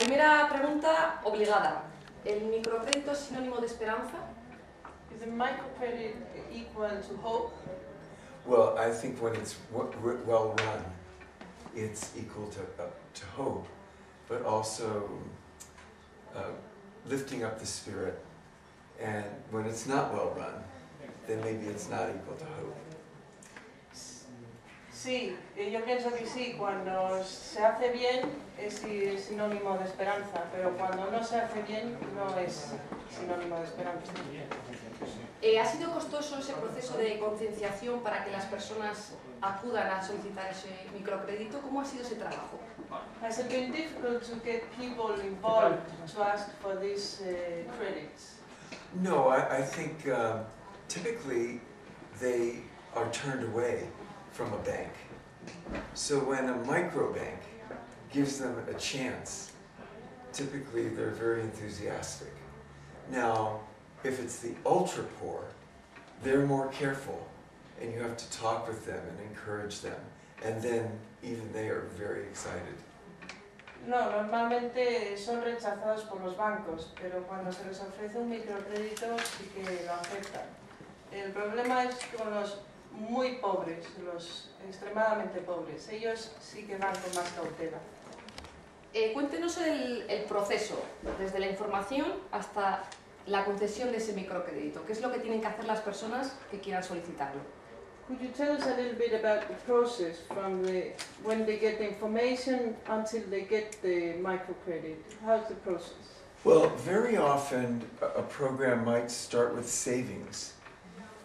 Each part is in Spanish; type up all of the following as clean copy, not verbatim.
primera pregunta obligada. ¿El microcrédito es sinónimo de esperanza? Is a microcredit equal to hope? Well, I think when it's well run, it's equal to hope, but also lifting up the spirit. And when it's not well run, then maybe it's not equal to hope. Sí, yo pienso que sí, cuando se hace bien es sinónimo de esperanza, pero cuando no se hace bien no es sinónimo de esperanza. ¿Ha sido costoso ese proceso de concienciación para que las personas acudan a solicitar ese microcrédito? ¿Cómo ha sido ese trabajo? Has it been difficult to get people involved to ask for these credits? No, I think typically they are turned away from a bank. So when a microbank gives them a chance, typically they're very enthusiastic. Now, if it's the ultra poor, they're more careful, and you have to talk with them and encourage them, and then even they are very excited. No, normalmente son rechazados por los bancos, pero cuando se les ofrece un microcrédito sí que lo aceptan. El problema es con los muy pobres, los extremadamente pobres. Ellos sí que van con más cautela. Cuéntenos el proceso, desde la información hasta la concesión de ese microcrédito. ¿Qué es lo que tienen que hacer las personas que quieran solicitarlo? Could you tell us a little bit about the process from when they get the information until they get the microcredit? How's the process? Well, very often a program might start with savings,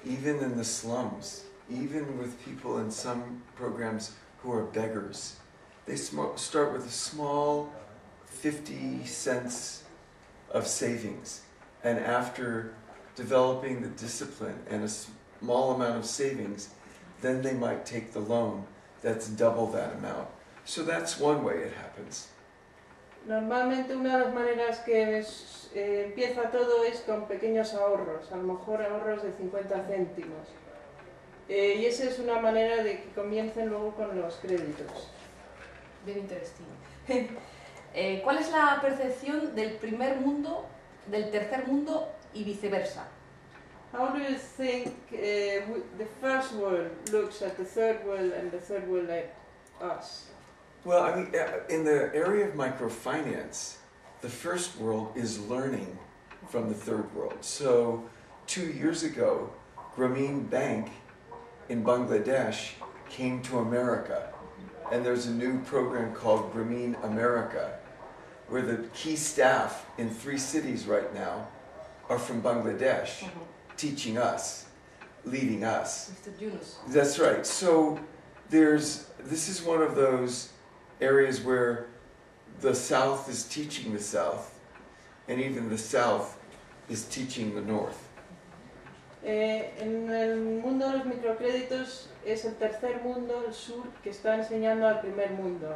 even in the slums, even with people in some programs who are beggars. They start with a small 50 cents of savings, and after developing the discipline and a small amount of savings, then they might take the loan that's double that amount. So that's one way it happens. Normalmente una de las maneras que empieza todo es con pequeños ahorros, a lo mejor ahorros de 50 céntimos. Y esa es una manera de que comiencen luego con los créditos. Bien interesante. ¿Cuál es la percepción del primer mundo, del tercer mundo y viceversa? How do you think the first world looks at the third world and the third world at us? Well, I mean, in the area of microfinance, the first world is learning from the third world. So 2 years ago, Grameen Bank in Bangladesh came to America, and there's a new program called Grameen America, where the key staff in 3 cities right now are from Bangladesh, teaching us, leading us. Mr. Yunus. That's right. So this is one of those areas where the South is teaching the South, and even the South is teaching the North. En el mundo de los microcréditos es el tercer mundo, el sur, que está enseñando al primer mundo.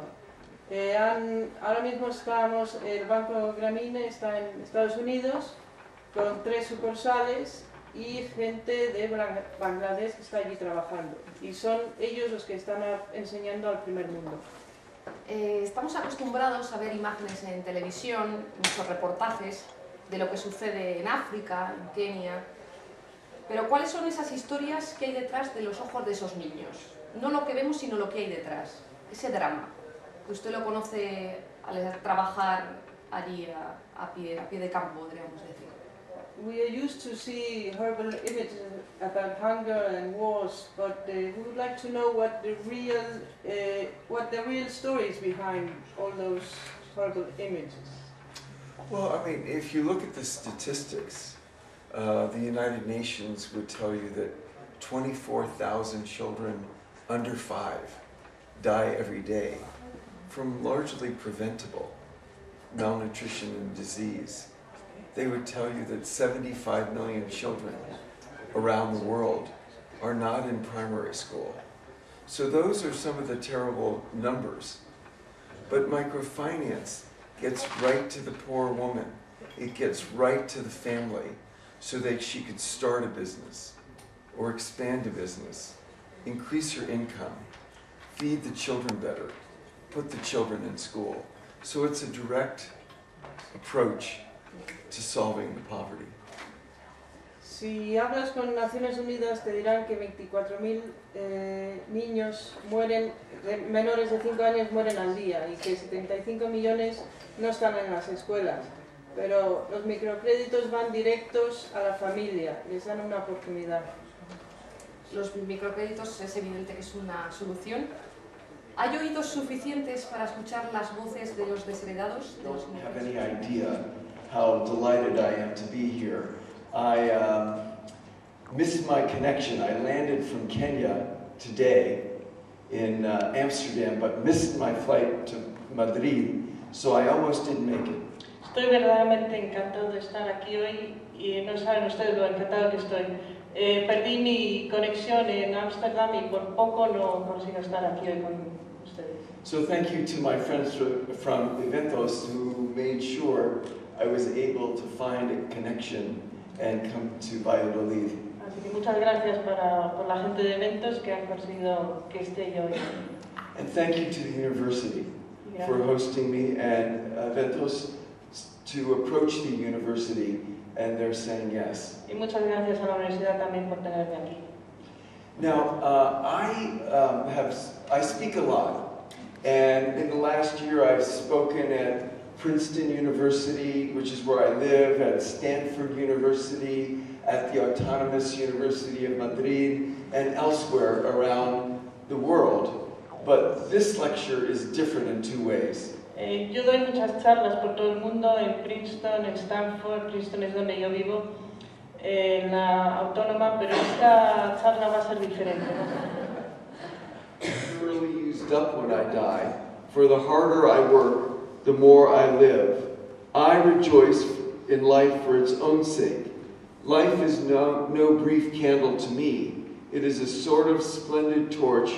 Ahora mismo el Banco Grameen está en Estados Unidos con 3 sucursales y gente de Bangladesh que está allí trabajando. Y son ellos los que están enseñando al primer mundo. Estamos acostumbrados a ver imágenes en televisión, muchos reportajes de lo que sucede en África, en Kenia. Pero ¿cuáles son esas historias que hay detrás de los ojos de esos niños? No lo que vemos, sino lo que hay detrás. Ese drama. Usted lo conoce al trabajar allí a pie de campo, podríamos decir. We are used to see horrible images about hunger and wars, but we would like to know what the real stories behind all those horrible images. Well, I mean, if you look at the statistics, the United Nations would tell you that 24,000 children under 5 die every day from largely preventable malnutrition and disease. They would tell you that 75 million children around the world are not in primary school. So those are some of the terrible numbers. But microfinance gets right to the poor woman. It gets right to the family so that she could start a business or expand a business, increase her income, feed the children better, put the children in school. So it's a direct approach to solving the poverty. Si hablas con Naciones Unidas te dirán que 24.000 niños mueren, menores de 5 años mueren al día y que 75 millones no están en las escuelas. Pero los microcréditos van directos a la familia, les dan una oportunidad. Los microcréditos es evidente que es una solución. ¿Hay oídos suficientes para escuchar las voces de los desheredados? I don't have any idea how delighted I am to be here. I missed my connection. I landed from Kenya today in Amsterdam, but missed my flight to Madrid, so I almost didn't make it. Estoy verdaderamente encantado de estar aquí hoy y no saben ustedes lo encantado que estoy. Perdí mi conexión en Ámsterdam y por poco no consigo estar aquí hoy con ustedes. So thank you to my friends from Evento.es who made sure I was able to find a connection and come to Valladolid. Así que muchas gracias por la gente de Eventos que han conseguido que esté yo hoy. And thank you to the university for hosting me, and Eventos to approach the university, and they're saying yes. Y muchas gracias a la universidad también por tenerme aquí. Now, I speak a lot, and in the last year I've spoken at Princeton University, which is where I live, at Stanford University, at the Autonomous University of Madrid, and elsewhere around the world. But this lecture is different in two ways. Yo doy muchas charlas por todo el mundo, en Princeton, en Stanford. Princeton es donde yo vivo, en la Autónoma, pero esta charla va a ser diferente. I'm really used up when I die. For the harder I work, the more I live. I rejoice in life for its own sake. Life is no brief candle to me. It is a sort of splendid torch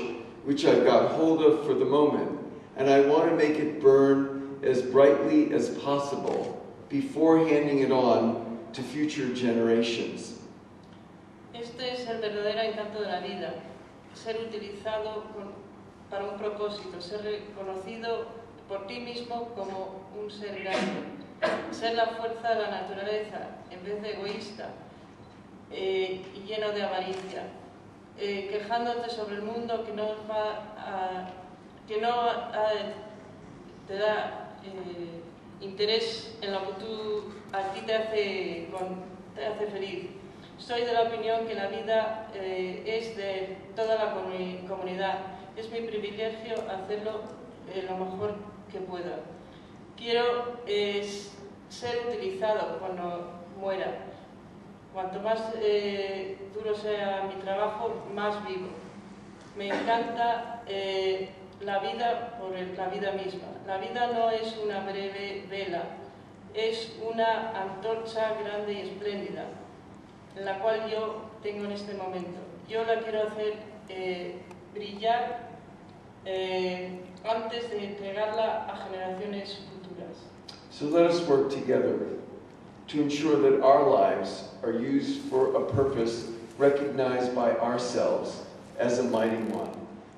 which I've got hold of for the moment, and I want to make it burn as brightly as possible before handing it on to future generations. Este es el verdadero encanto de la vida, ser utilizado para un propósito, ser reconocido por ti mismo como un ser grande, ser la fuerza de la naturaleza en vez de egoísta y lleno de avaricia, quejándote sobre el mundo que no te da interés en lo que a ti te hace feliz. Soy de la opinión que la vida es de toda la comunidad. Es mi privilegio hacerlo lo mejor que pueda. Quiero ser utilizado cuando muera. Cuanto más duro sea mi trabajo, más vivo. Me encanta la vida por la vida misma. La vida no es una breve vela, es una antorcha grande y espléndida, en la cual yo tengo en este momento. Yo la quiero hacer brillar antes de entregarla a generaciones futuras. So let us work together to ensure that our lives are used for a purpose recognized by ourselves as a mighty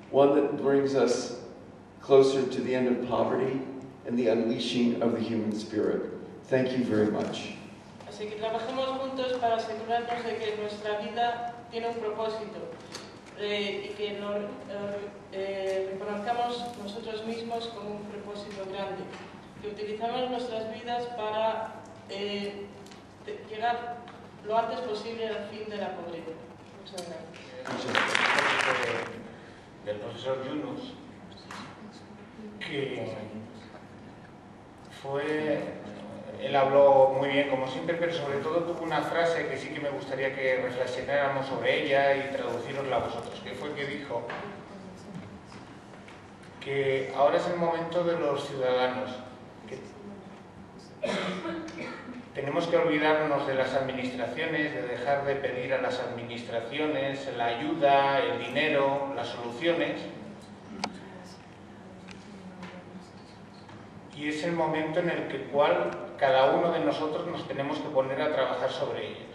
one that brings us closer to the end of poverty and the unleashing of the human spirit. Thank you very much. Así que trabajemos juntos para asegurarnos de que nuestra vida tiene un propósito y que lo reconozcamos nosotros mismos como un propósito grande. Que utilizamos nuestras vidas para llegar lo antes posible al fin de la pobreza. Muchas gracias. Del profesor Yunus, que él habló muy bien como siempre, pero sobre todo tuvo una frase que sí que me gustaría que reflexionáramos sobre ella y traducirosla a vosotros, que fue que dijo que ahora es el momento de los ciudadanos, que tenemos que olvidarnos de las administraciones, de dejar de pedir a las administraciones la ayuda, el dinero, las soluciones. Y es el momento en el que cada uno de nosotros nos tenemos que poner a trabajar sobre ello.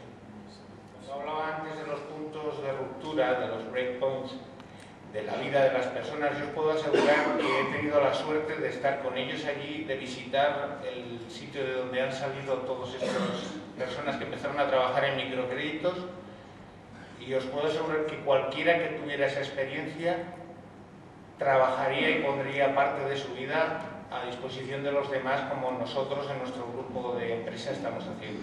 Cuando hablaba antes de los puntos de ruptura, de los breakpoints, de la vida de las personas. Yo os puedo asegurar que he tenido la suerte de estar con ellos allí, de visitar el sitio de donde han salido todas estas personas que empezaron a trabajar en microcréditos, y os puedo asegurar que cualquiera que tuviera esa experiencia trabajaría y pondría parte de su vida a disposición de los demás, como nosotros en nuestro grupo de empresa estamos haciendo.